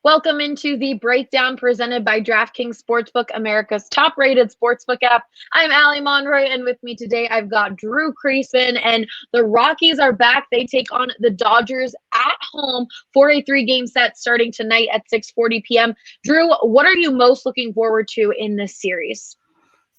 Welcome into the breakdown presented by DraftKings Sportsbook, America's top-rated sportsbook app. I'm Allie Monroy, and with me today I've got Drew Creasman, and the Rockies are back. They take on the Dodgers at home for a 3-game set starting tonight at 6:40 p.m. Drew, what are you most looking forward to in this series?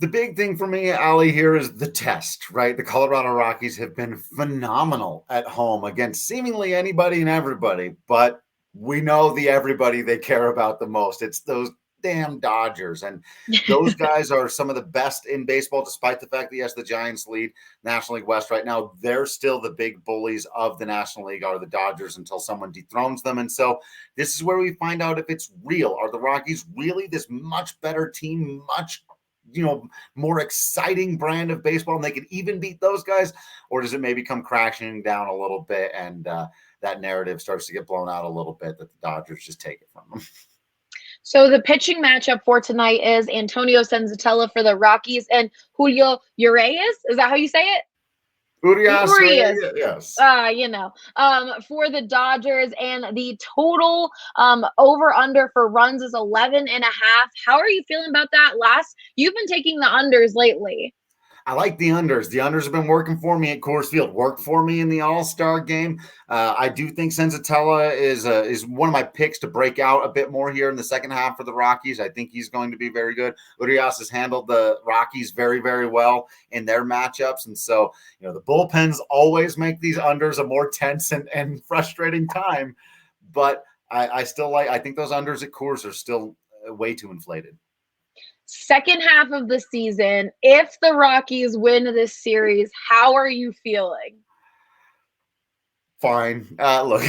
The big thing for me, Allie, here is the test, right? The Colorado Rockies have been phenomenal at home against seemingly anybody and everybody, but we know the everybody they care about the most. It's those damn Dodgers. And those guys are some of the best in baseball, despite the fact that, yes, the Giants lead National League West right now. They're still the big bullies of the National League, are the Dodgers, until someone dethrones them. And so this is where we find out if it's real. Are the Rockies really this much better team, much more exciting brand of baseball, and they could even beat those guys? Or does it maybe come crashing down a little bit and that narrative starts to get blown out a little bit that the Dodgers just take it from them? So the pitching matchup for tonight is Antonio Senzatella for the Rockies and Julio Urias. Is that how you say it? Urias. Yes. For the Dodgers, and the total over under for runs is 11.5. How are you feeling about that? You've been taking the unders lately. I like the unders. The unders have been working for me at Coors Field, worked for me in the All-Star game. I do think Senzatella is one of my picks to break out a bit more here in the second half for the Rockies. I think he's going to be very good. Urias has handled the Rockies very, very well in their matchups. And so, the bullpens always make these unders a more tense and frustrating time. But I think those unders at Coors are still way too inflated. Second half of the season, if the Rockies win this series, how are you feeling? Fine. Look,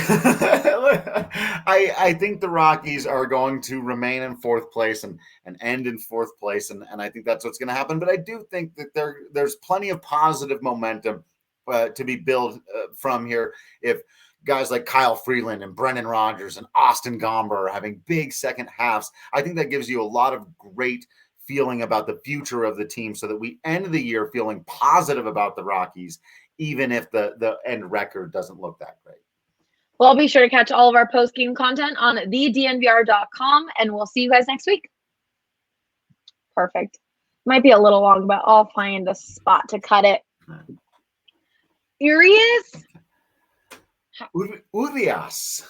I think the Rockies are going to remain in fourth place and end in fourth place, and I think that's what's going to happen. But I do think that there's plenty of positive momentum to be built from here if guys like Kyle Freeland and Brendan Rodgers and Austin Gomber are having big second halves. I think that gives you a lot of great feeling about the future of the team, so that we end the year feeling positive about the Rockies, even if the end record doesn't look that great. Well, I'll be sure to catch all of our post-game content on thednvr.com, and we'll see you guys next week. Perfect. Might be a little long, but I'll find a spot to cut it. Urias? Urias.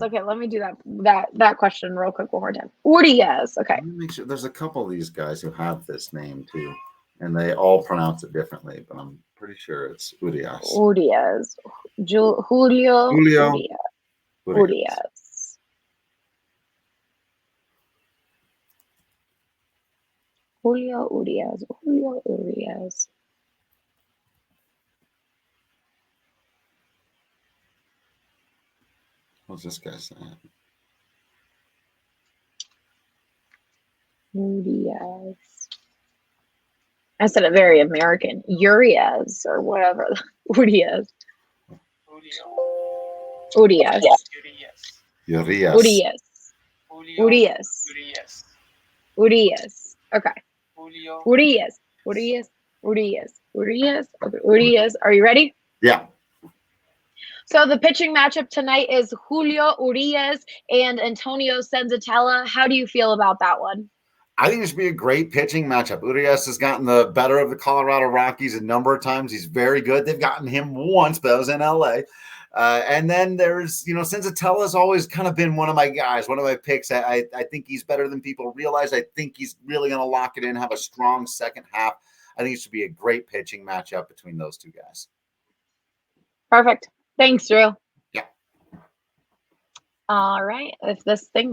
Okay, let me do that question real quick one more time. Urias. Okay. Let me make sure. There's a couple of these guys who have this name too, and they all pronounce it differently, but I'm pretty sure it's Urias. Urias. Julio. Urias. Julio Urias. What's this guy saying? Urias. I said it very American. Urias or whatever. Urias. Urias. Okay. Urias. Okay, Urias. Are you ready? Yeah. So the pitching matchup tonight is Julio Urias and Antonio Senzatella. How do you feel about that one? I think this should be a great pitching matchup. Urias has gotten the better of the Colorado Rockies a number of times. He's very good. They've gotten him once, but that was in LA. And then there's, Senzatella has always kind of been one of my guys, one of my picks. I think he's better than people realize. I think he's really going to lock it in, have a strong second half. I think it should be a great pitching matchup between those two guys. Perfect. Thanks, Drew. Yeah. All right. If this thing